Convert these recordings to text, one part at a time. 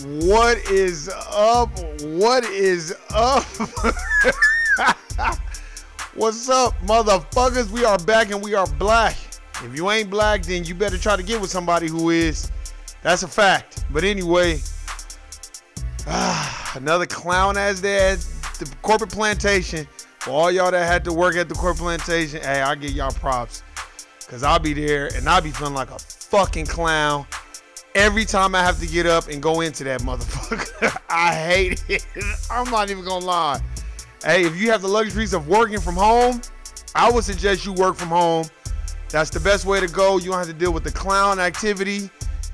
What is up? What is up? What's up, motherfuckers? We are back and we are black. If you ain't black, then you better try to get with somebody who is. That's a fact. But anyway, another clown ass there at the corporate plantation. For all y'all that had to work at the corporate plantation, hey, I give y'all props. Because I'll be there and I'll be feeling like a fucking clown every time I have to get up and go into that motherfucker. I hate it. I'm not even gonna lie. Hey, if you have the luxuries of working from home, I would suggest you work from home. That's the best way to go. You don't have to deal with the clown activity,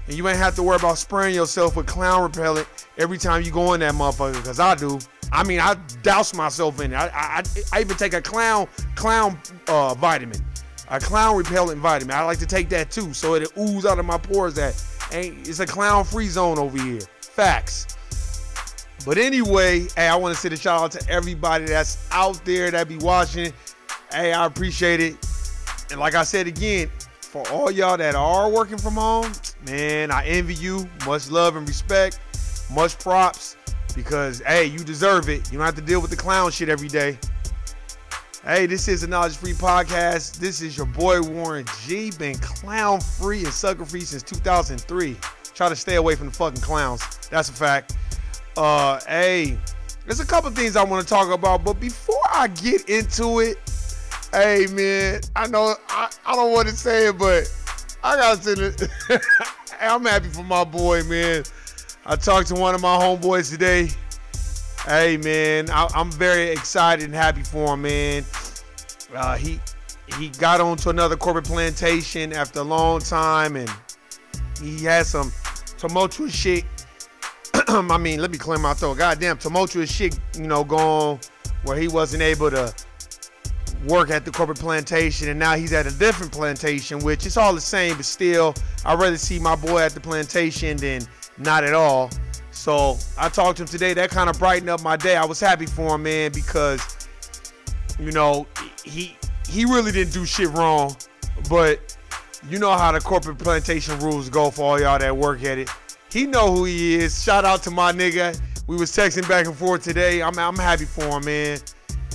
and you ain't have to worry about spraying yourself with clown repellent every time you go in that motherfucker, because I do. I mean, I douse myself in it. I even take a clown vitamin, a clown repellent vitamin. I like to take that too, so it ooze out of my pores. That ain't, it's a clown-free zone over here. Facts. But anyway, hey, I want to send a shout out to everybody that's out there that be watching. Hey, I appreciate it. And like I said again, for all y'all that are working from home, man, I envy you. Much love and respect. Much props. Because, hey, you deserve it. You don't have to deal with the clown shit every day. Hey, this is a Knowledge Free Podcast. This is your boy Warren G. Been clown free and sucker free since 2003. Try to stay away from the fucking clowns. That's a fact. Hey, there's a couple things I want to talk about, but before I get into it, hey man, I know I don't want to say it, but I gotta say it. I'm happy for my boy, man. I talked to one of my homeboys today. Hey man, I'm very excited and happy for him, man. He got onto another corporate plantation after a long time, and he had some tumultuous shit. I mean, let me clear my throat. Goddamn tumultuous shit, you know, going where he wasn't able to work at the corporate plantation, and now he's at a different plantation, which is all the same, but still, I'd rather see my boy at the plantation than not at all. So I talked to him today. That kind of brightened up my day. I was happy for him, man, because, you know, he really didn't do shit wrong, but you know how the corporate plantation rules go for all y'all that work at it. He know who he is. Shout out to my nigga. We was texting back and forth today. I'm happy for him, man.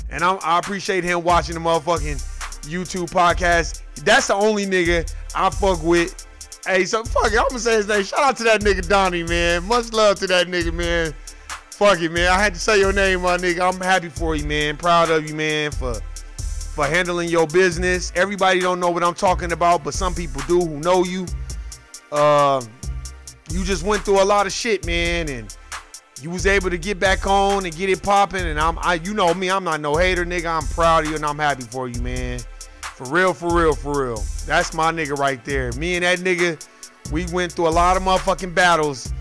And I appreciate him watching the motherfucking YouTube podcast. That's the only nigga I fuck with Hey, so fuck it. I'm gonna say his name. Shout out to that nigga Donnie, man. Much love to that nigga, man. Fuck it, man. I had to say your name, my nigga. I'm happy for you, man. Proud of you, man, for handling your business. Everybody don't know what I'm talking about, but some people do who know you. You just went through a lot of shit, man, and you was able to get back on and get it popping. And you know me, I'm not no hater, nigga. I'm proud of you and I'm happy for you, man. For real, for real, for real. That's my nigga right there. Me and that nigga, we went through a lot of motherfucking battles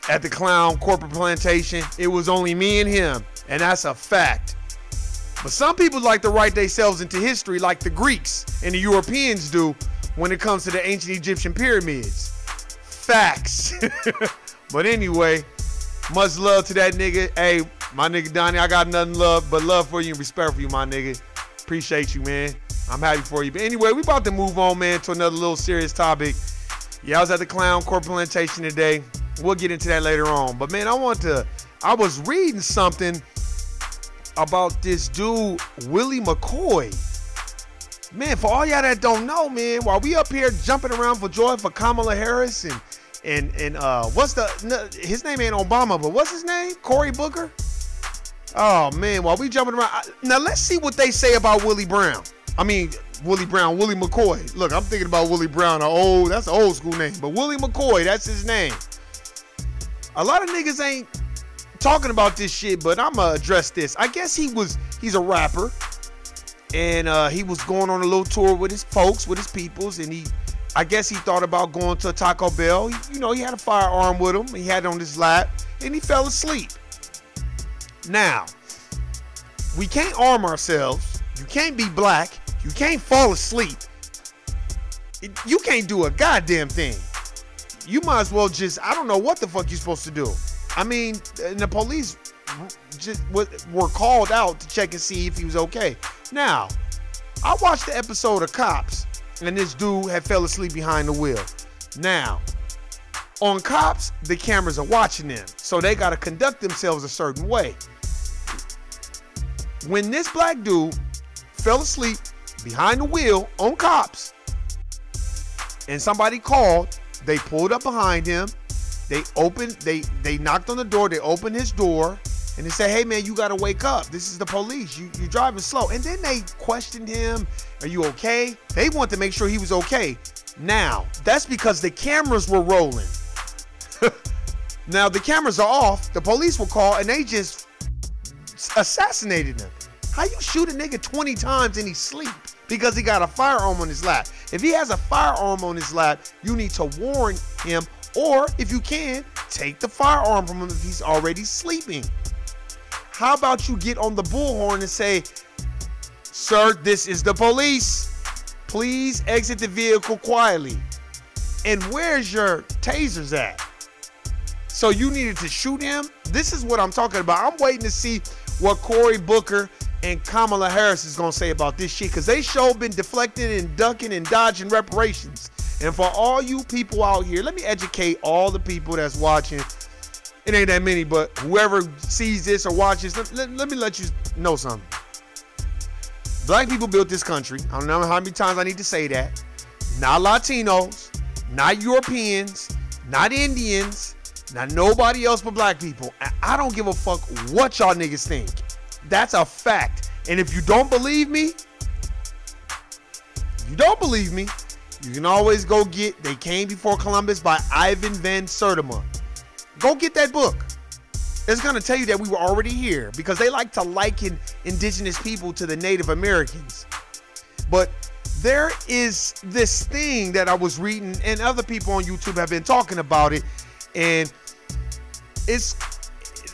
at the Clown Corporate Plantation. It was only me and him, and that's a fact. But some people like to write themselves into history like the Greeks and the Europeans do when it comes to the ancient Egyptian pyramids. Facts. But anyway, much love to that nigga. Hey, my nigga Donnie, I got nothing but love for you and respect for you, my nigga. Appreciate you, man. I'm happy for you. But anyway, we about to move on, man, to another little serious topic. Yeah, I was at the Clown Corporate Plantation today. We'll get into that later on. But man, I was reading something about this dude, Willie Mccoy. Man, for all y'all that don't know, man, while we up here jumping around for joy for Kamala Harris and his name ain't Obama, but what's his name? Cory Booker? Oh man, while we jumping around. Now let's see what they say about Willie Mccoy. Look, I'm thinking about Willie Brown. That's an old school name. But Willie McCoy, that's his name. A lot of niggas ain't talking about this shit, but I'ma address this. I guess he's a rapper. And he was going on a little tour with his folks, with his peoples, and I guess he thought about going to a Taco Bell. He had a firearm with him. He had it on his lap, and he fell asleep. Now, we can't arm ourselves. You can't be black. You can't fall asleep. You can't do a goddamn thing. You might as well I don't know what the fuck you're supposed to do. I mean, and the police just were called out to check and see if he was okay. Now, I watched the episode of Cops, and this dude had fell asleep behind the wheel. Now, on Cops, the cameras are watching them, so they got to conduct themselves a certain way. When this black dude fell asleep behind the wheel on Cops, and somebody called, they pulled up behind him, they knocked on the door, they opened his door, and they said, hey man, you gotta wake up. This is the police. You're driving slow. And then they questioned him, are you okay? They wanted to make sure he was okay. Now, that's because the cameras were rolling. Now the cameras are off, the police were called, and they just assassinated him. How you shoot a nigga 20 times and he sleep because he got a firearm on his lap? If he has a firearm on his lap, you need to warn him, or if you can, take the firearm from him if he's already sleeping. How about you get on the bullhorn and say, sir, this is the police. Please exit the vehicle quietly. And where's your tasers at? So you needed to shoot him? This is what I'm talking about. I'm waiting to see what Cory Booker and Kamala Harris is going to say about this shit, because they sure been deflecting and ducking and dodging reparations. And for all you people out here, let me educate all the people that's watching. It ain't that many, but whoever sees this or watches, let me let you know something. Black people built this country. I don't know how many times I need to say that. Not Latinos, not Europeans, not Indians, not nobody else but black people. And I don't give a fuck what y'all niggas think. That's a fact. And if you don't believe me, you can always go get They Came Before Columbus by Ivan Van Sertima. Go get that book. It's going to tell you that we were already here, because they like to liken indigenous people to the Native Americans. But there is this thing that I was reading, and other people on YouTube have been talking about it, and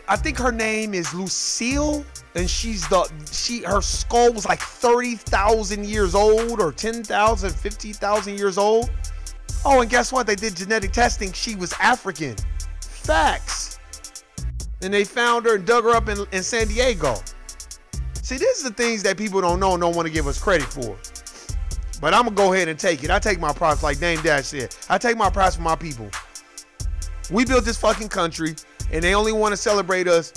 I think her name is Lucille, and her skull was like 30,000 years old, or 10,000, 50,000 years old. Oh, and guess what? They did genetic testing. She was African. Facts. And they found her and dug her up in San Diego. See, this is the things that people don't know and don't want to give us credit for. But I'm going to go ahead and take it. I take my props, like Dame Dash said. I take my props for my people. We built this fucking country, and they only want to celebrate us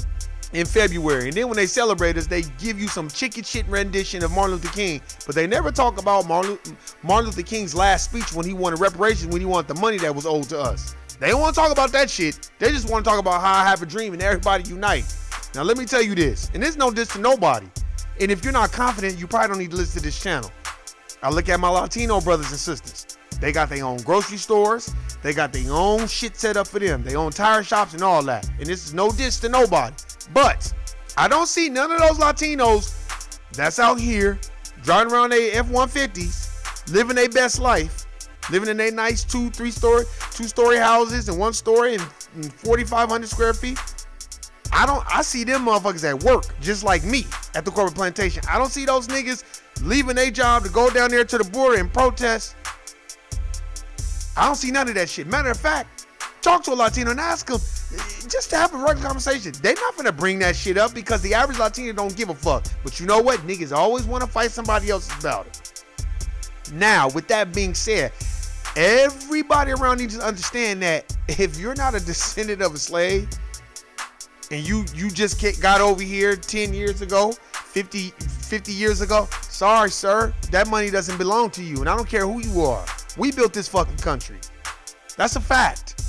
in February. And then when they celebrate us, they give you some chicken shit rendition of Martin Luther King. But they never talk about Martin Luther King's last speech when he wanted reparations, when he wanted the money that was owed to us. They don't want to talk about that shit. They just want to talk about how I have a dream and everybody unite. Now, let me tell you this, and there's no diss to nobody. And if you're not confident, you probably don't need to listen to this channel. I look at my Latino brothers and sisters. They got their own grocery stores. They got their own shit set up for them. Their own tire shops and all that. And this is no diss to nobody. But I don't see none of those Latinos that's out here driving around their F-150s, living their best life, living in their nice two-story houses and 1 story and 4,500 square feet. I see them motherfuckers at work just like me at the corporate plantation. I don't see those niggas leaving their job to go down there to the border and protest. I don't see none of that shit. Matter of fact, talk to a Latino and ask them just to have a regular conversation. They're not gonna bring that shit up because the average Latino don't give a fuck. But you know what? Niggas always want to fight somebody else's battle. Now, with that being said, everybody around needs to understand that if you're not a descendant of a slave and you just got over here 10 years ago, 50 years ago, sorry, sir, that money doesn't belong to you. And I don't care who you are. We built this fucking country. That's a fact.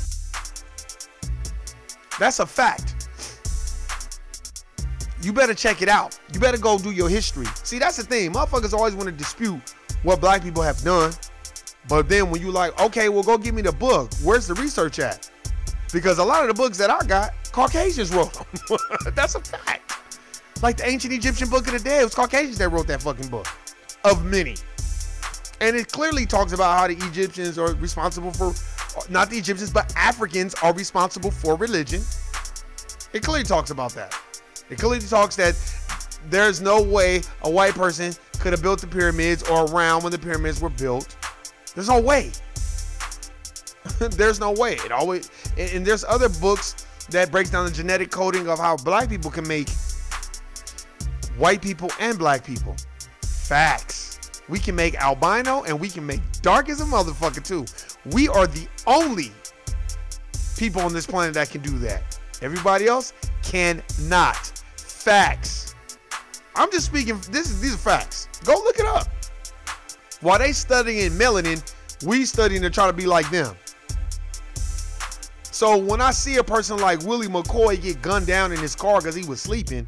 That's a fact. You better check it out. You better go do your history. See, that's the thing. Motherfuckers always want to dispute what black people have done. But then when you like, okay, well, go give me the book. Where's the research at? Because a lot of the books that I got, Caucasians wrote them. That's a fact. Like the ancient Egyptian Book of the Dead, it was Caucasians that wrote that fucking book. Of many. And it clearly talks about how the Egyptians are responsible for, not the Egyptians, but Africans are responsible for religion. It clearly talks about that. It clearly talks that there's no way a white person could have built the pyramids or around when the pyramids were built. There's no way. There's no way. It always, and there's other books that breaks down the genetic coding of how black people can make white people and black people. Facts. We can make albino and we can make dark as a motherfucker too. We are the only people on this planet that can do that. Everybody else cannot. Facts. I'm just speaking, these are facts. Go look it up. While they studying melanin, we studying to try to be like them. So when I see a person like Willie McCoy get gunned down in his car because he was sleeping,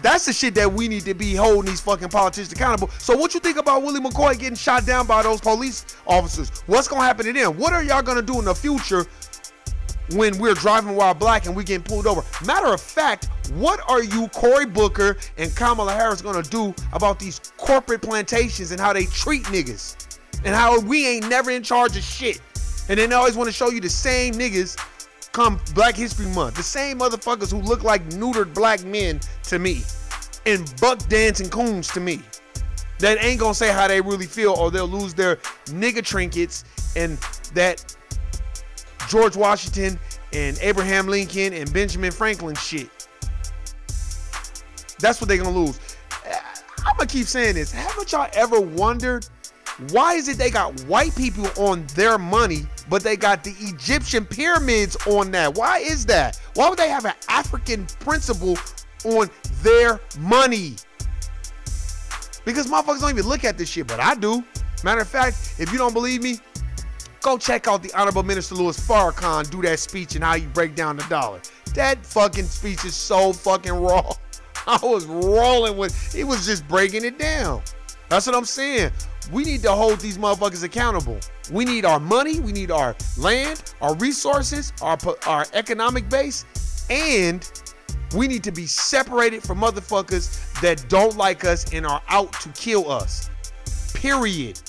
that's the shit that we need to be holding these fucking politicians accountable. So what you think about Willie McCoy getting shot down by those police officers? What's going to happen to them? What are y'all going to do in the future when we're driving while black and we getting pulled over? Matter of fact, what are you, Cory Booker and Kamala Harris, going to do about these corporate plantations and how they treat niggas? And how we ain't never in charge of shit. And then they always want to show you the same niggas come Black History Month. The same motherfuckers who look like neutered black men to me. And buck dancing coons to me. That ain't gonna say how they really feel, or they'll lose their nigga trinkets and that George Washington and Abraham Lincoln and Benjamin Franklin shit. That's what they're gonna lose. I'm gonna keep saying this. Haven't y'all ever wondered why is it they got white people on their money, but they got the Egyptian pyramids on that? Why is that? Why would they have an African principle on their money? Because motherfuckers don't even look at this shit, but I do. Matter of fact, if you don't believe me, go check out the Honorable Minister Louis Farrakhan do that speech and how you break down the dollar. That fucking speech is so fucking raw. I was rolling with, he was just breaking it down. That's what I'm saying. We need to hold these motherfuckers accountable. We need our money, we need our land, our resources, our economic base, and we need to be separated from motherfuckers that don't like us and are out to kill us. Period.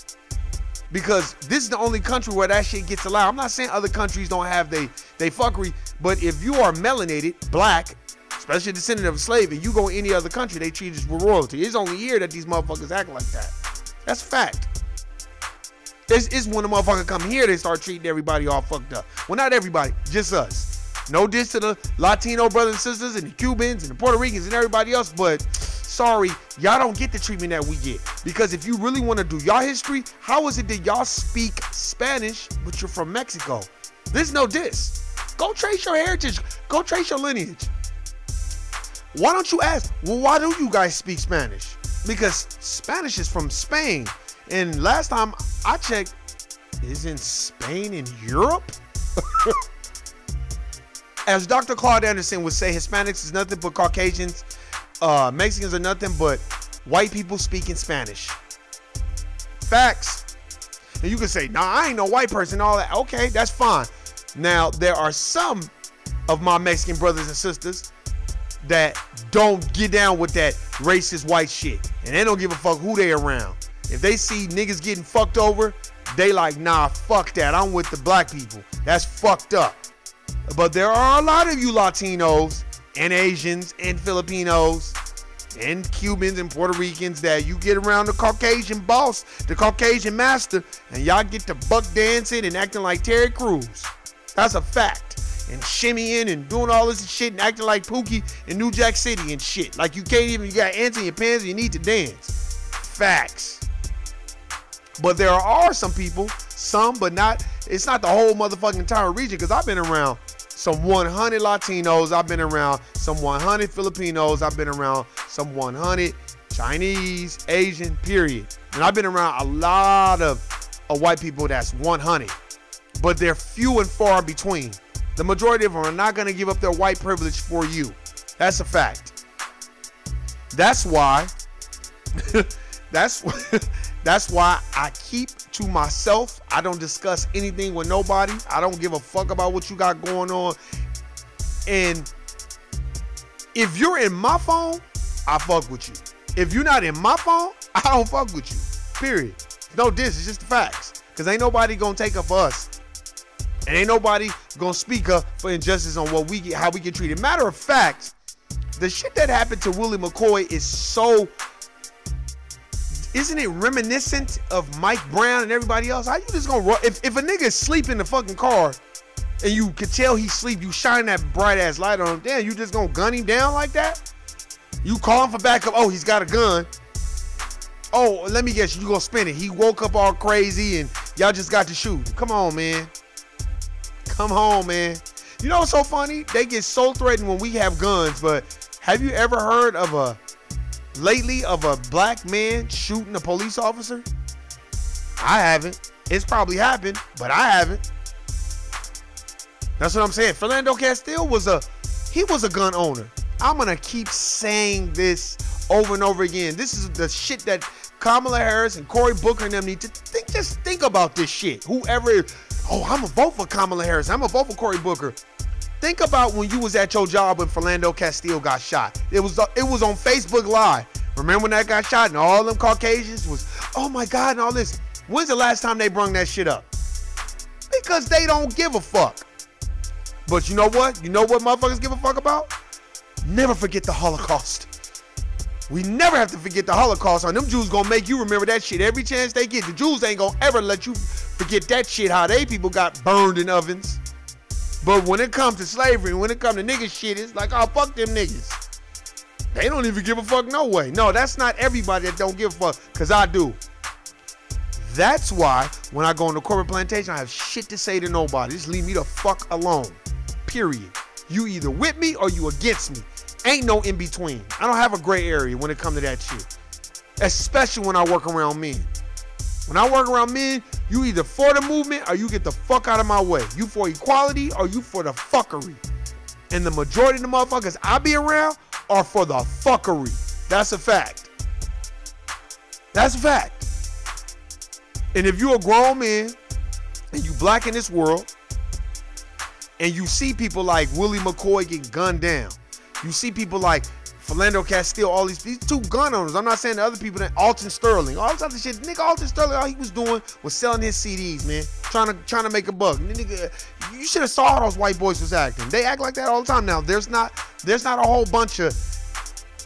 Because this is the only country where that shit gets allowed. I'm not saying other countries don't have they fuckery, but if you are melanated, black, especially a descendant of a slave, and you go any other country, they treat us with royalty. It's only here that these motherfuckers act like that. That's a fact. It's when the motherfucker come here, they start treating everybody all fucked up. Well, not everybody, just us. No diss to the Latino brothers and sisters and the Cubans and the Puerto Ricans and everybody else, but sorry, y'all don't get the treatment that we get. Because if you really want to do y'all history, how is it that y'all speak Spanish, but you're from Mexico? There's no diss. Go trace your heritage. Go trace your lineage. Why don't you ask, well, why do you guys speak Spanish? Because Spanish is from Spain. And last time I checked, isn't Spain in Europe? As Dr. Claude Anderson would say, Hispanics is nothing but Caucasians. Mexicans are nothing but white people speaking Spanish. Facts. And you can say, nah, I ain't no white person, all that. Okay, that's fine. Now, there are some of my Mexican brothers and sisters that don't get down with that racist white shit. And they don't give a fuck who they around. If they see niggas getting fucked over, they like, nah, fuck that. I'm with the black people. That's fucked up. But there are a lot of you Latinos and Asians and Filipinos and Cubans and Puerto Ricans that you get around the Caucasian boss, the Caucasian master, and y'all get to buck dancing and acting like Terry Crews. That's a fact. And shimmying and doing all this shit and acting like Pookie in New Jack City and shit. Like you can't even, you got ants in your pants and you need to dance. Facts. But there are some people, some but not, it's not the whole motherfucking entire region, because I've been around some 100 Latinos, I've been around some 100 Filipinos, I've been around some 100 Chinese, Asian, period. And I've been around a lot of white people that's 100. But they're few and far between. The majority of them are not going to give up their white privilege for you. That's a fact. That's why, that's why I keep to myself. I don't discuss anything with nobody. I don't give a fuck about what you got going on. And if you're in my phone, I fuck with you. If you're not in my phone, I don't fuck with you. Period. No diss, it's just the facts. Because ain't nobody going to take up for us. And ain't nobody gonna speak up for injustice on what we get, how we get treated. Matter of fact, the shit that happened to Willie McCoy is so, isn't it reminiscent of Mike Brown and everybody else? How you just gonna, if a nigga is sleep in the fucking car and you could tell he sleep, you shine that bright ass light on him, damn, you just gonna gun him down like that? You call him for backup, oh, he's got a gun. Oh, let me guess, you gonna spin it. He woke up all crazy and y'all just got to shoot. Come on, man. Come home, man. You know what's so funny? They get so threatened when we have guns, but have you ever heard of a black man shooting a police officer? I haven't. It's probably happened, but I haven't. That's what I'm saying. Philando Castile was a gun owner. I'm gonna keep saying this over and over again. This is the shit that Kamala Harris and Cory Booker and them need to think. Just think about this shit. Whoever, oh, I'm gonna vote for Kamala Harris. I'm gonna vote for Cory Booker. Think about when you was at your job when Philando Castile got shot. It was on Facebook Live. Remember when that got shot and all them Caucasians was, oh my God, and all this. When's the last time they brung that shit up? Because they don't give a fuck. But you know what? You know what motherfuckers give a fuck about? Never forget the Holocaust. We never have to forget the Holocaust, or them Jews gonna make you remember that shit every chance they get. The Jews ain't gonna ever let you forget that shit, how they people got burned in ovens. But when it comes to slavery, when it comes to nigga shit, it's like, oh, fuck them niggas. They don't even give a fuck no way. No, that's not everybody that don't give a fuck, because I do. That's why when I go on the corporate plantation, I have shit to say to nobody. Just leave me the fuck alone. Period. You either with me or you against me. Ain't no in between. I don't have a gray area when it comes to that shit. Especially when I work around men. When I work around men, you either for the movement or you get the fuck out of my way. You for equality or you for the fuckery. And the majority of the motherfuckers I be around are for the fuckery. That's a fact. That's a fact. And if you a grown man and you black in this world and you see people like Willie McCoy get gunned down, you see people like Philando Castile, all these two gun owners. I'm not saying the other people, that Alton Sterling, all this other shit. Nigga, Alton Sterling, all he was doing was selling his CDs, man. Trying to make a buck. Nigga, you should have saw how those white boys was acting. They act like that all the time. Now, there's not a whole bunch of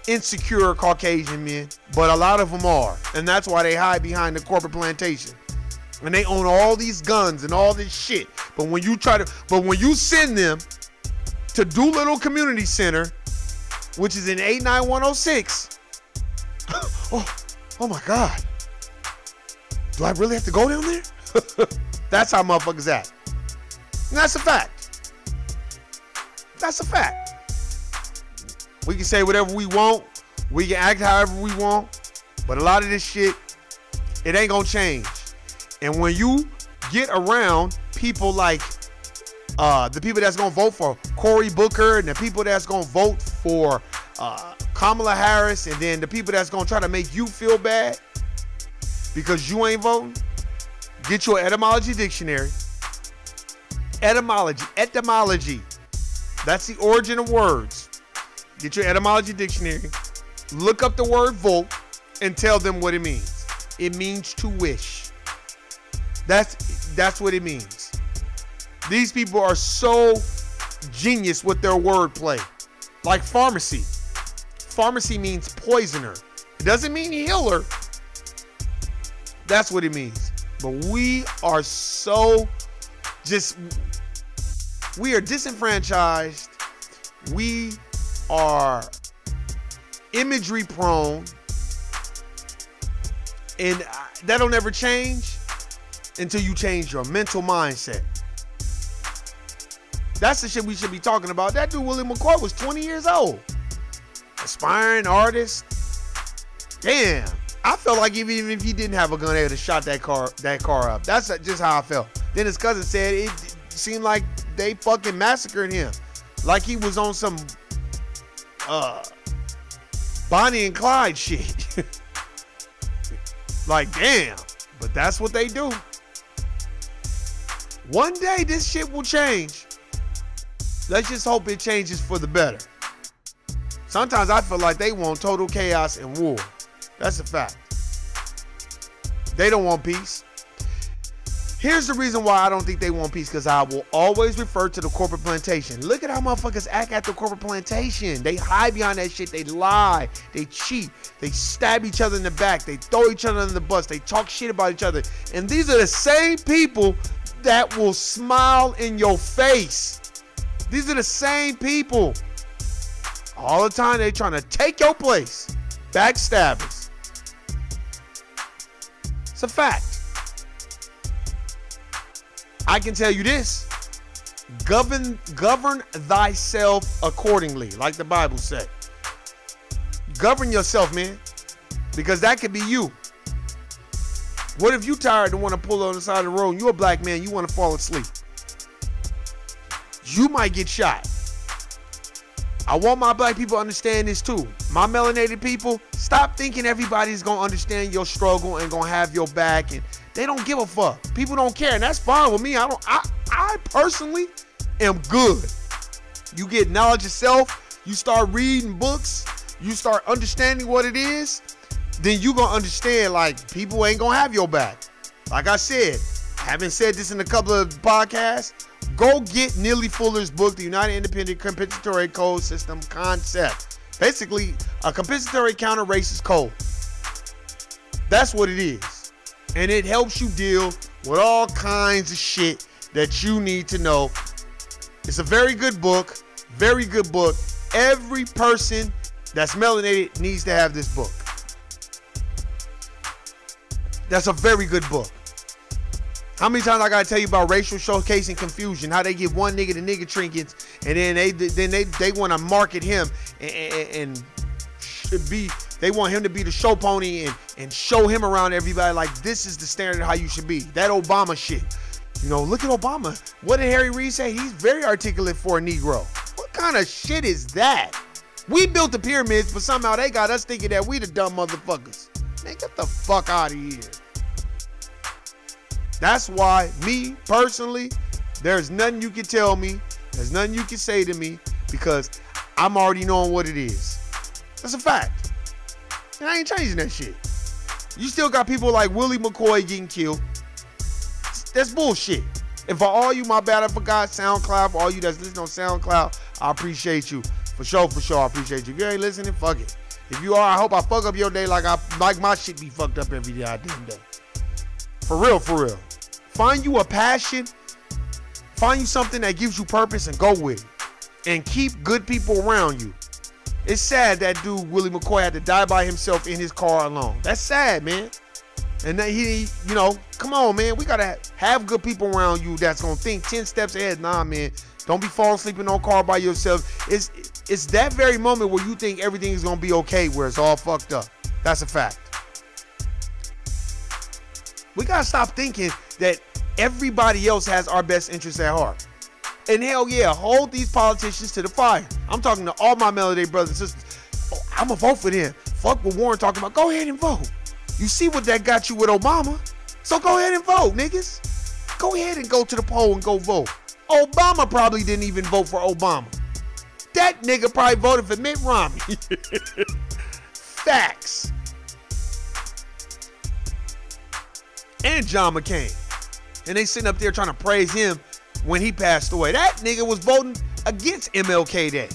insecure Caucasian men, but a lot of them are. And that's why they hide behind the corporate plantation. And they own all these guns and all this shit. But when you send them to Doolittle Community Center, which is in 89106. Oh my God. Do I really have to go down there? That's how motherfuckers act. And that's a fact. That's a fact. We can say whatever we want. We can act however we want. But a lot of this shit, it ain't gonna change. And when you get around people like the people that's gonna vote for Cory Booker and the people that's gonna vote for Kamala Harris, and then the people that's gonna try to make you feel bad because you ain't voting, get your etymology dictionary. Etymology. That's the origin of words. Get your etymology dictionary. Look up the word vote and tell them what it means. It means to wish. That's what it means. These people are so genius with their wordplay. Like pharmacy. Pharmacy means poisoner. It doesn't mean healer. That's what it means. But we are so we are disenfranchised. We are imagery prone. And that'll never change until you change your mental mindset. That's the shit we should be talking about. That dude, Willie Mccoy, was 20 years old. Aspiring artist. Damn. I felt like even if he didn't have a gun, they would have shot that car up. That's just how I felt. Then his cousin said it seemed like they fucking massacred him. Like he was on some Bonnie and Clyde shit. Like, damn. But that's what they do. One day this shit will change. Let's just hope it changes for the better. Sometimes I feel like they want total chaos and war. That's a fact. They don't want peace. Here's the reason why I don't think they want peace, because I will always refer to the corporate plantation. Look at how motherfuckers act at the corporate plantation. They hide behind that shit. They lie. They cheat. They stab each other in the back. They throw each other in the bus. They talk shit about each other. And these are the same people that will smile in your face. These are the same people. All the time they trying to take your place. Backstabbers. It's a fact. I can tell you this. Govern thyself accordingly, like the Bible said. Govern yourself, man. Because that could be you. What if you tired and want to pull on the side of the road and you're a black man, you want to fall asleep? You might get shot. I want my black people to understand this too. My melanated people, stop thinking everybody's going to understand your struggle and going to have your back, and they don't give a fuck. People don't care, and that's fine with me. I personally am good. You get knowledge of self, you start reading books, you start understanding what it is, then you going to understand, like, people ain't going to have your back. Like I said, having said this in a couple of podcasts, go get Neely Fuller's book, The United Independent Compensatory Code System Concept. Basically, a compensatory counter-racist code. That's what it is. And it helps you deal with all kinds of shit that you need to know. It's a very good book. Very good book. Every person that's melanated needs to have this book. That's a very good book. How many times I gotta tell you about racial showcasing confusion? How they give one nigga the nigga trinkets, and then they want to market him and they want him to be the show pony and show him around everybody like this is the standard of how you should be. That Obama shit. You know, look at Obama. What did Harry Reid say? He's very articulate for a Negro. What kind of shit is that? We built the pyramids, but somehow they got us thinking that we the dumb motherfuckers. Man, get the fuck out of here. That's why, me, personally, there's nothing you can tell me. There's nothing you can say to me because I'm already knowing what it is. That's a fact. And I ain't changing that shit. You still got people like Willie McCoy getting killed. That's bullshit. And for all you, my bad, I forgot SoundCloud. For all you that's listening on SoundCloud, I appreciate you. For sure, I appreciate you. If you ain't listening, fuck it. If you are, I hope I fuck up your day like my shit be fucked up every goddamn day. For real, for real. Find you a passion. Find you something that gives you purpose and go with it. And keep good people around you. It's sad that dude, Willie McCoy, had to die by himself in his car alone. That's sad, man. And then he, you know, come on, man. We got to have good people around you that's going to think 10 steps ahead. Nah, man. Don't be falling asleep in no car by yourself. It's that very moment where you think everything is gonna be okay, where it's all fucked up. That's a fact. We gotta stop thinking that everybody else has our best interests at heart. And hell yeah, hold these politicians to the fire. I'm talking to all my Melody brothers and sisters. Oh, I'ma vote for them. Fuck what Warren talking about. Go ahead and vote. You see what that got you with Obama? So go ahead and vote, niggas. Go ahead and go to the poll and go vote. Obama probably didn't even vote for Obama. That nigga probably voted for Mitt Romney. Facts. And John McCain. And they sitting up there trying to praise him when he passed away. That nigga was voting against MLK Day.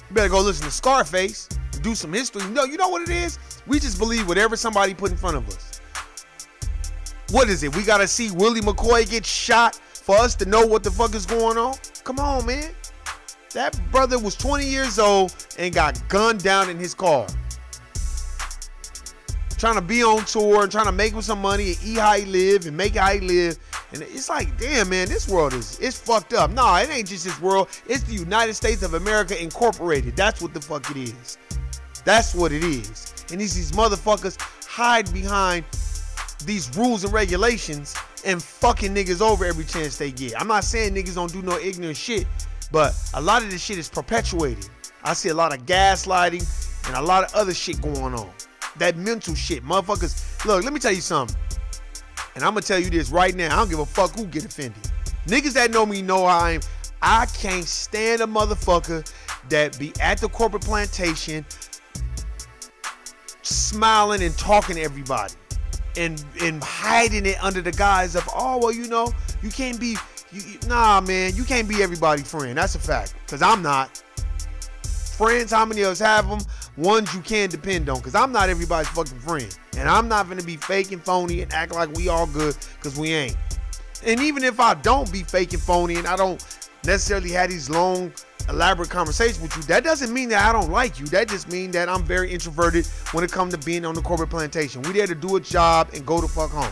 You better go listen to Scarface, do some history. No, you know what it is? We just believe whatever somebody put in front of us. What is it? We gotta see Willie McCoy get shot for us to know what the fuck is going on? Come on, man. That brother was 20 years old and got gunned down in his car. Trying to be on tour and trying to make him some money and eat how he live and make how he live. And it's like, damn, man, this world it's fucked up. No, it ain't just this world. It's the United States of America Incorporated. That's what the fuck it is. That's what it is. And these motherfuckers hide behind these rules and regulations and fucking niggas over every chance they get. I'm not saying niggas don't do no ignorant shit, but a lot of this shit is perpetuated. I see a lot of gaslighting and a lot of other shit going on. That mental shit. Motherfuckers, look, let me tell you something. And I'm going to tell you this right now. I don't give a fuck who get offended. Niggas that know me know how I am. I can't stand a motherfucker that be at the corporate plantation smiling and talking to everybody and hiding it under the guise of, oh, well, you know, you can't be, nah, man, you can't be everybody's friend. That's a fact. Because I'm not. Friends, how many of us have them? Ones you can depend on, because I'm not everybody's fucking friend. And I'm not going to be fake and phony and act like we all good, because we ain't. And even if I don't be fake and phony and I don't necessarily have these long, elaborate conversations with you, that doesn't mean that I don't like you. That just means that I'm very introverted when it comes to being on the corporate plantation. We there to do a job and go the fuck home.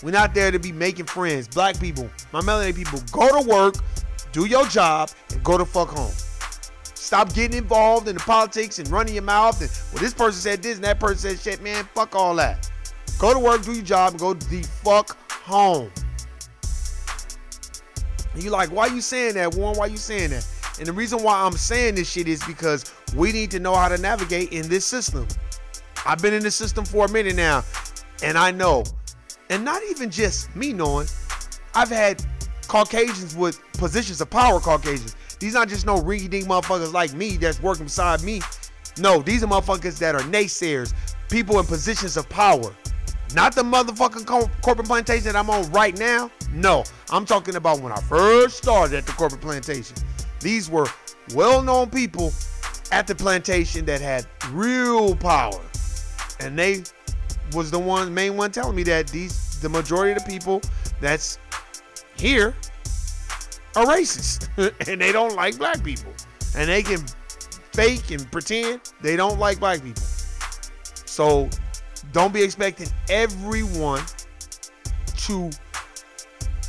We're not there to be making friends. Black people, my melanated people, go to work, do your job, and go the fuck home. Stop getting involved in the politics and running your mouth and, well, this person said this and that person said shit. Man, fuck all that. Go to work, do your job, and go the fuck home. And you like, why you saying that, Warren? Why you saying that? And the reason why I'm saying this shit is because we need to know how to navigate in this system. I've been in this system for a minute now, and I know. And not even just me knowing. I've had Caucasians with positions of power, Caucasians. These not just no rinky-dink motherfuckers like me that's working beside me. No, these are motherfuckers that are naysayers, people in positions of power. Not the motherfucking corporate plantation that I'm on right now. No, I'm talking about when I first started at the corporate plantation. These were well-known people at the plantation that had real power. And they was the main one telling me that the majority of the people that's here are racist and they don't like black people, and they can fake and pretend they don't like black people. So don't be expecting everyone to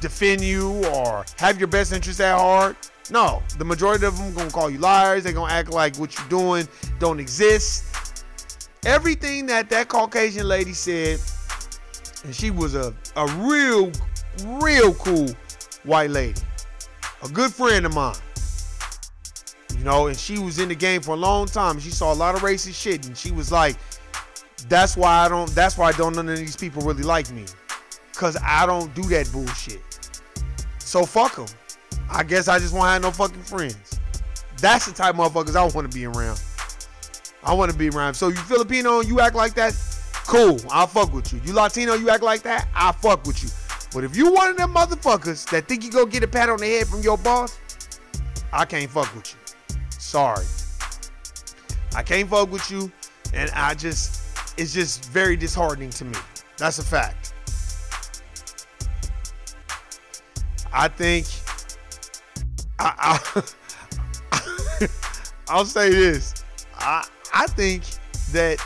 defend you or have your best interest at heart. No, the majority of them gonna call you liars. They're gonna act like what you're doing don't exist. Everything that Caucasian lady said, and she was a real cool white lady. A good friend of mine, you know, and she was in the game for a long time. And she saw a lot of racist shit, and she was like, that's why don't none of these people really like me, because I don't do that bullshit. So fuck them. I guess I just won't have no fucking friends. That's the type of motherfuckers I want to be around. I want to be around. So you Filipino, you act like that, cool, I'll fuck with you. You Latino, you act like that, I'll fuck with you. But if you one of them motherfuckers that think you go get a pat on the head from your boss, I can't fuck with you. Sorry. I can't fuck with you, and it's just very disheartening to me. That's a fact. I think, I'll say this. I think that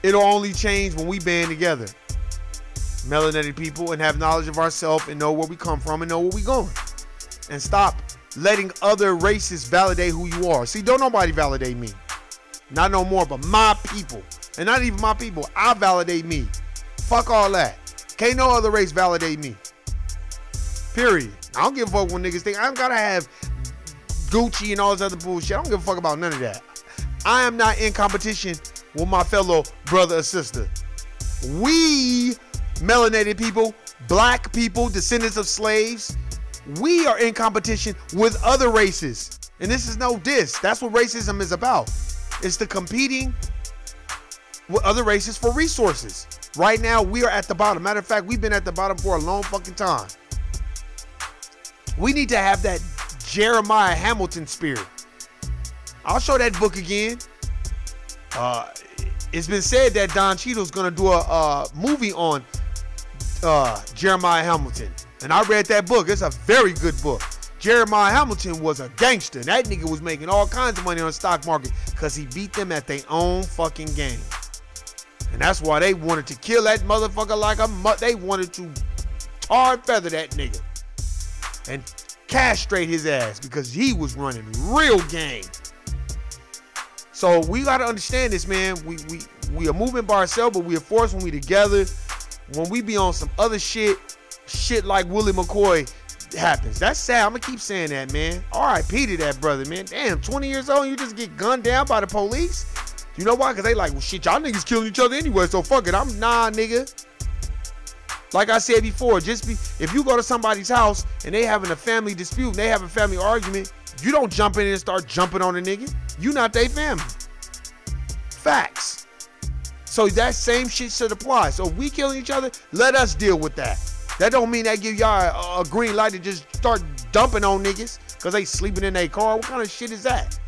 it'll only change when we band together. melanated people, and have knowledge of ourselves and know where we come from and know where we going. And stop letting other races validate who you are. See, don't nobody validate me. Not no more, but my people. And not even my people. I validate me. Fuck all that. Can't no other race validate me. Period. I don't give a fuck when niggas think. I don't gotta have Gucci and all this other bullshit. I don't give a fuck about none of that. I am not in competition with my fellow brother or sister. We, melanated people, black people, descendants of slaves, we are in competition with other races. And this is no diss. That's what racism is about. It's the competing with other races for resources. Right now, we are at the bottom. Matter of fact, we've been at the bottom for a long fucking time. We need to have that Jeremiah Hamilton spirit. I'll show that book again. It's been said that Don Cheadle's gonna do a movie on Jeremiah Hamilton. And I read that book. It's a very good book. Jeremiah Hamilton was a gangster. That nigga was making all kinds of money on the stock market because he beat them at their own fucking game. And that's why they wanted to kill that motherfucker like a they wanted to tar and feather that nigga and castrate his ass because he was running real game. So we gotta understand this, man. We are moving by ourselves, but we are forced when we together. When we be on some other shit like Willie McCoy happens. That's sad. I'm gonna keep saying that, man. R.I.P. to that brother, man. Damn, 20 years old, you just get gunned down by the police. You know why? Because they like, well, shit, y'all niggas killing each other anyway, so fuck it. Nah, nigga. Like I said before, if you go to somebody's house and they having a family dispute, and they have a family argument, you don't jump in and start jumping on a nigga. You not their family. Facts. So that same shit should apply. So if we killing each other, let us deal with that. That don't mean that give y'all a green light to just start dumping on niggas because they sleeping in their car. What kind of shit is that?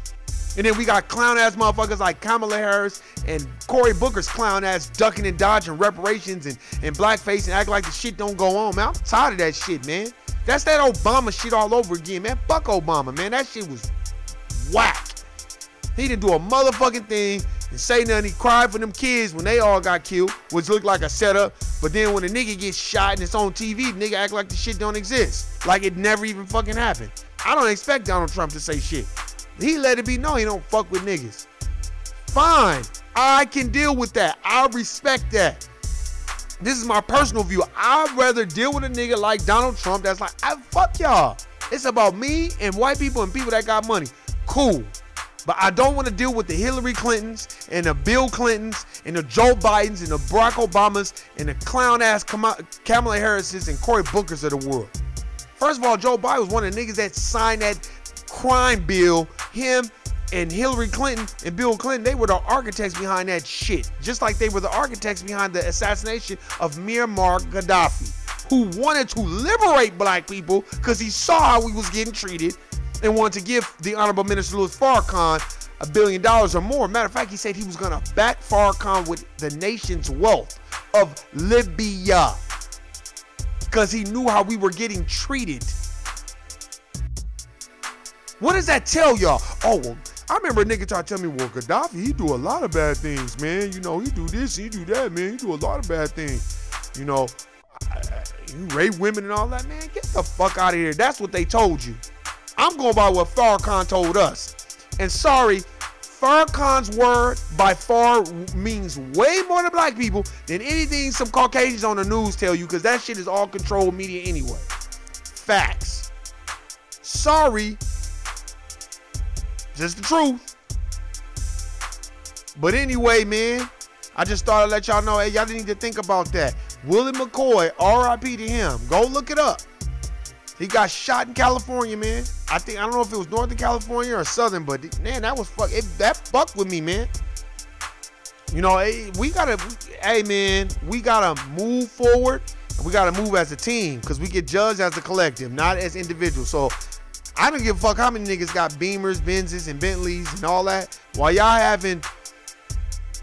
And then we got clown ass motherfuckers like Kamala Harris and Cory Booker's clown ass ducking and dodging reparations and blackface and act like the shit don't go on, man. I'm tired of that shit, man. That's that Obama shit all over again, man. Fuck Obama, man. That shit was whack. He didn't do a motherfucking thing and say nothing. He cried for them kids when they all got killed, which looked like a setup. But then when the nigga gets shot and it's on TV, the nigga act like the shit don't exist. Like it never even fucking happened. I don't expect Donald Trump to say shit. He let it be known he don't fuck with niggas. Fine. I can deal with that. I respect that. This is my personal view. I'd rather deal with a nigga like Donald Trump that's like, fuck y'all. It's about me and white people and people that got money. Cool. But I don't want to deal with the Hillary Clintons and the Bill Clintons and the Joe Bidens and the Barack Obamas and the clown-ass Kamala Harris's and Cory Booker's of the world. First of all, Joe Biden was one of the niggas that signed that crime bill. Him and Hillary Clinton and Bill Clinton, they were the architects behind that shit. Just like they were the architects behind the assassination of Muammar Gaddafi, who wanted to liberate black people because he saw how we was getting treated and wanted to give the Honorable Minister Louis Farrakhan $1 billion or more. Matter of fact, he said he was going to back Farrakhan with the nation's wealth of Libya because he knew how we were getting treated. What does that tell y'all? Oh, well, I remember a nigga tried to tell me, well, Gaddafi, he do a lot of bad things, man. You know, he do this, he do that, man. He do a lot of bad things. You know, you rape women and all that, man. Get the fuck out of here. That's what they told you. I'm going by what Farrakhan told us. And sorry, Farrakhan's word by far means way more to black people than anything some Caucasians on the news tell you, because that shit is all controlled media anyway. Facts. Sorry. Just the truth. But anyway, man, I just thought I'd let y'all know, hey, y'all need to think about that. Willie McCoy, R.I.P. to him. Go look it up. He got shot in California, man. I don't know if it was Northern California or Southern, but man, that was that fucked with me, man. You know, hey, we gotta move forward, and we gotta move as a team, because we get judged as a collective, not as individuals. So I don't give a fuck how many niggas got Beamers, Benzes, and Bentleys and all that. While y'all having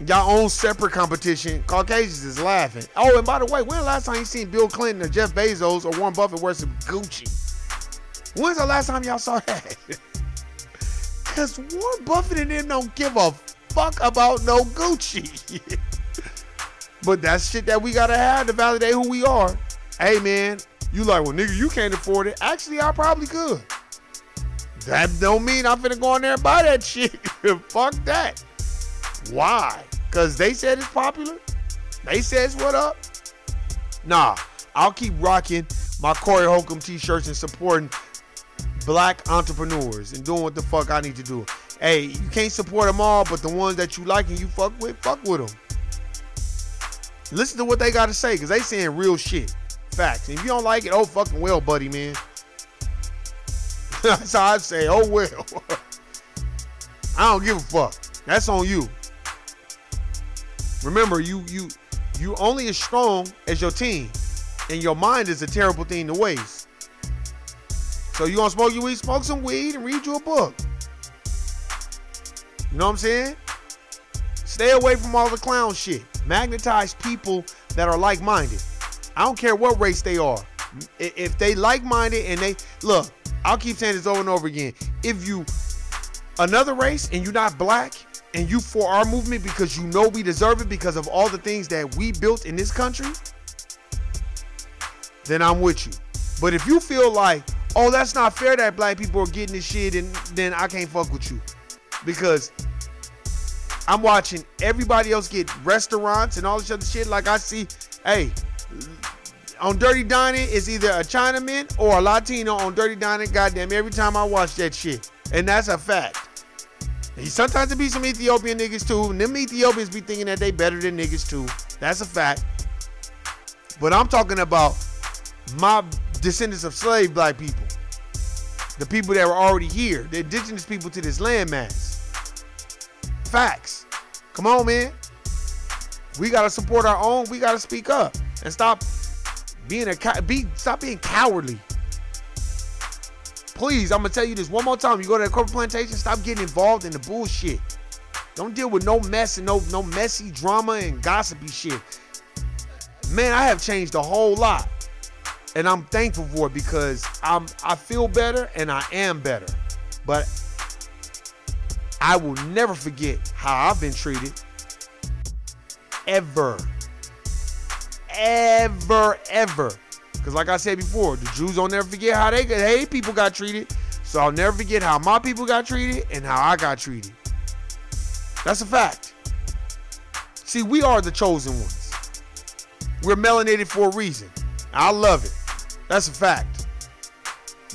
y'all own separate competition, Caucasians is laughing. Oh, and by the way, when the last time you seen Bill Clinton or Jeff Bezos or Warren Buffett wear some Gucci? When's the last time y'all saw that? Because Warren Buffett and them don't give a fuck about no Gucci. But that's shit that we gotta have to validate who we are. Hey man, you like, well nigga, you can't afford it. Actually, I probably could. That don't mean I'm finna go in there and buy that shit. Fuck that. Why? Cause they said it's popular? They said it's what up? Nah, I'll keep rocking my Corey Holcomb t-shirts and supporting black entrepreneurs and doing what the fuck I need to do. Hey, you can't support them all, but the ones that you like and you fuck with them. Listen to what they got to say, because they saying real shit. Facts. And if you don't like it, oh fucking well, buddy, man. That's how I say, oh well. I don't give a fuck. That's on you. Remember, you only as strong as your team. And your mind is a terrible thing to waste. So you gonna smoke your weed, smoke some weed and read you a book. You know what I'm saying? Stay away from all the clown shit. Magnetize people that are like-minded. I don't care what race they are. If they like-minded and they, look, I'll keep saying this over and over again. If you another race and you're not black and you for our movement because you know we deserve it because of all the things that we built in this country, then I'm with you. But if you feel like, oh, that's not fair that black people are getting this shit, and then I can't fuck with you. Because I'm watching everybody else get restaurants and all this other shit. Like I see, hey, on Dirty Dining, it's either a Chinaman or a Latino on Dirty Dining. Goddamn, every time I watch that shit. And that's a fact. And sometimes it be some Ethiopian niggas too. And them Ethiopians be thinking that they better than niggas too. That's a fact. But I'm talking about my descendants of slave black people. The people that were already here. The indigenous people to this landmass. Facts. Come on, man. We gotta support our own. We gotta speak up and stop being stop being cowardly. Please, I'm gonna tell you this one more time. You go to the corporate plantation, stop getting involved in the bullshit. Don't deal with no mess and no messy drama and gossipy shit. Man, I have changed a whole lot. And I'm thankful for it because I feel better and I am better. But I will never forget how I've been treated. Ever. Because like I said before, the Jews don't never forget how they people got treated. So I'll never forget how my people got treated and how I got treated. That's a fact. See, we are the chosen ones. We're melanated for a reason. I love it. That's a fact.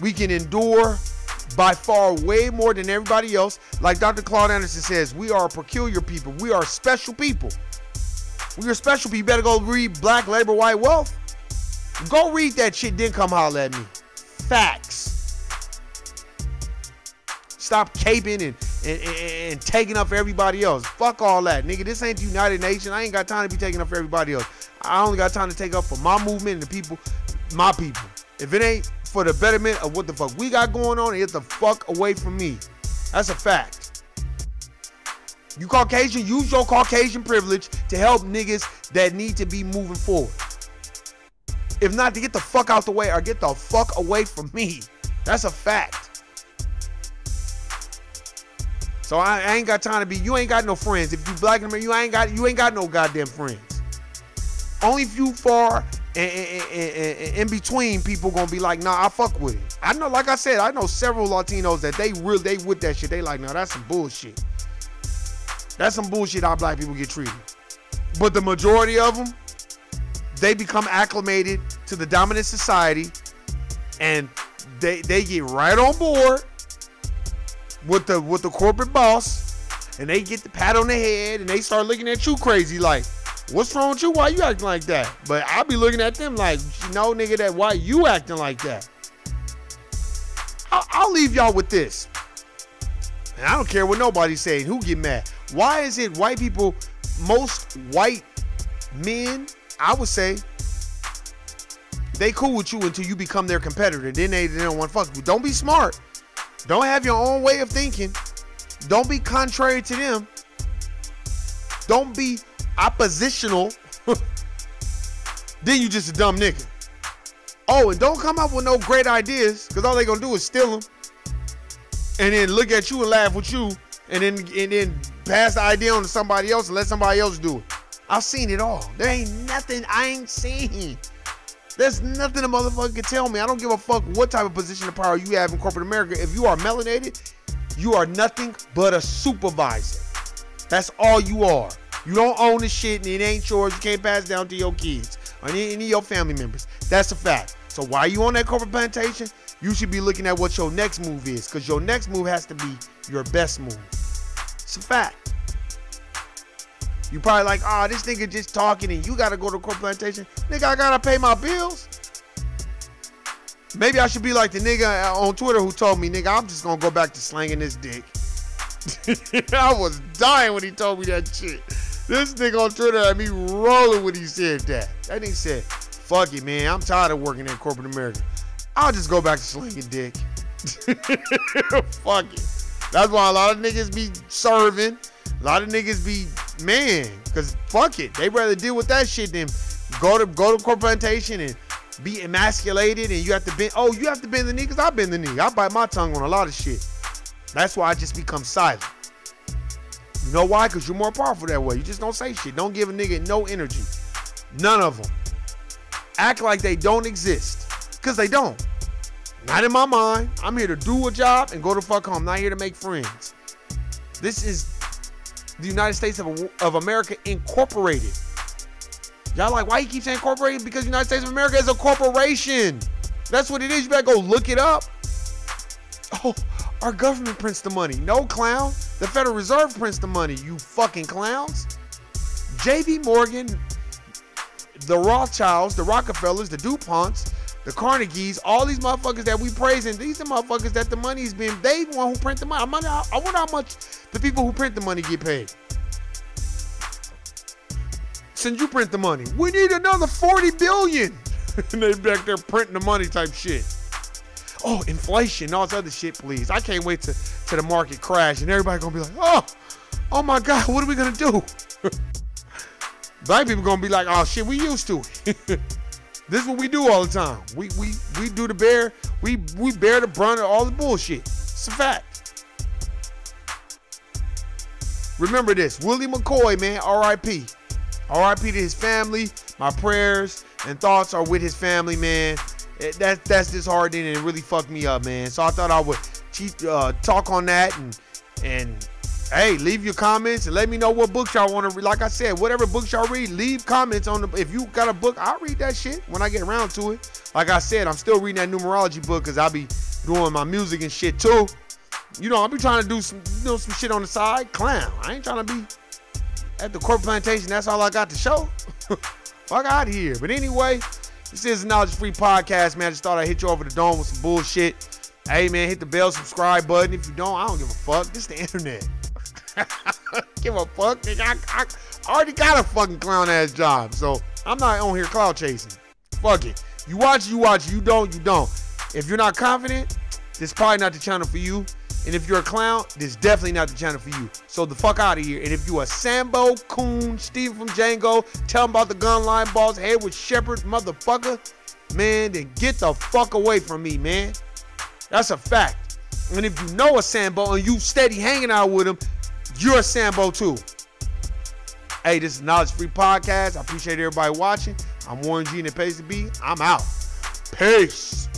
We can endure by far way more than everybody else. Like Dr. Claude Anderson says, we are a peculiar people. We are special people. We are special people. You better go read Black Labor, White Wealth. Go read that shit, then come holler at me. Facts. Stop caping and taking up for everybody else. Fuck all that. Nigga, this ain't the United Nations. I ain't got time to be taking up for everybody else. I only got time to take up for my movement and the people, my people. If it ain't for the betterment of what the fuck we got going on, get the fuck away from me. That's a fact. You Caucasian, use your Caucasian privilege to help niggas that need to be moving forward. If not, to get the fuck out the way or get the fuck away from me. That's a fact. So I ain't got time to be, you ain't got no friends. If you black in America, you ain't got no goddamn friends. Only few far and in between people gonna be like, nah, I fuck with it. I know, like I said, I know several Latinos that they with that shit. They like, nah, that's some bullshit. That's some bullshit how black people get treated. But the majority of them, they become acclimated to the dominant society and they get right on board with the corporate boss, and they get the pat on the head and they start looking at you crazy like, what's wrong with you? Why you acting like that? But I'll be looking at them like, no, nigga, that why you acting like that? I'll leave y'all with this. And I don't care what nobody's saying. Who get mad? Why is it white people, most white men, I would say, they cool with you until you become their competitor. Then they don't want to fuck with you. Don't be smart. Don't have your own way of thinking. Don't be contrary to them. Don't be oppositional. Then you just a dumb nigga. Oh, and don't come up with no great ideas, because all they gonna do is steal them and then look at you and laugh with you and then pass the idea on to somebody else and let somebody else do it. I've seen it all. There ain't nothing I ain't seen. There's nothing a motherfucker can tell me. I don't give a fuck what type of position of power you have in corporate America. If you are melanated, you are nothing but a supervisor. That's all you are. You don't own the shit and it ain't yours. You can't pass it down to your kids or any of your family members. That's a fact. So while you on that corporate plantation, you should be looking at what your next move is, because your next move has to be your best move. It's a fact. You probably like, oh, this nigga just talking and you gotta go to corporate plantation. Nigga, I gotta pay my bills. Maybe I should be like the nigga on Twitter who told me, nigga, I'm just gonna go back to slanging this dick. I was dying when he told me that shit. This nigga on Twitter had me rolling when he said that. That nigga said, fuck it, man. I'm tired of working in corporate America. I'll just go back to slinging dick. Fuck it. That's why a lot of niggas be serving. A lot of niggas be, man, because fuck it. They rather deal with that shit than go to corporate plantation and be emasculated and you have to bend. Oh, you have to bend the knee because I bend the knee. I bite my tongue on a lot of shit. That's why I just become silent. You know why? Because you're more powerful that way. You just don't say shit. Don't give a nigga no energy. None of them. Act like they don't exist. Because they don't. Not in my mind. I'm here to do a job and go the fuck home. I'm not here to make friends. This is the United States of America Incorporated. Y'all like, why you keep saying incorporated? Because the United States of America is a corporation. That's what it is. You better go look it up. Oh, our government prints the money. No, clown. The Federal Reserve prints the money, you fucking clowns. J.B. Morgan, the Rothschilds, the Rockefellers, the DuPonts, the Carnegies, all these motherfuckers that we praising, these are motherfuckers that the money's been, they the one who print the money. I wonder how much the people who print the money get paid. Since you print the money, we need another 40 billion. And they back there printing the money type shit. Oh, inflation, all this other shit, please. I can't wait to the market crash and everybody gonna be like, oh my God, what are we gonna do? Black people gonna be like, oh shit, we used to it. This is what we do all the time. We do the bear, we bear the brunt of all the bullshit. It's a fact. Remember this, Willie McCoy, man, R.I.P. R.I.P. to his family. My prayers and thoughts are with his family, man. That's disheartening and it really fucked me up, man. So I thought I would talk on that and hey, leave your comments and let me know what books y'all want to read. Like I said, whatever books y'all read, leave comments on if you got a book, I'll read that shit when I get around to it. Like I said, I'm still reading that numerology book because I'll be doing my music and shit too. You know, I'll be trying to do some shit on the side. Clown. I ain't trying to be at the corporate plantation. That's all I got to show. Fuck out of here. But anyway, this is a Knowledge Free Podcast, man. I just thought I'd hit you over the dome with some bullshit. Hey, man, hit the bell, subscribe button. If you don't, I don't give a fuck. This is the internet. Give a fuck, nigga. I already got a fucking clown-ass job, so I'm not on here cloud chasing. Fuck it. You watch, you watch. You don't, you don't. If you're not confident, this is probably not the channel for you. And if you're a clown, this is definitely not the channel for you. So the fuck out of here. And if you a Sambo, Coon, Steven from Django, tell him about the gun line boss, Hayward Shepherd, motherfucker, man, then get the fuck away from me, man. That's a fact. And if you know a Sambo and you steady hanging out with him, you're a Sambo too. Hey, this is Knowledge Free Podcast. I appreciate everybody watching. I'm Warren G and it pays to be. I'm out. Peace.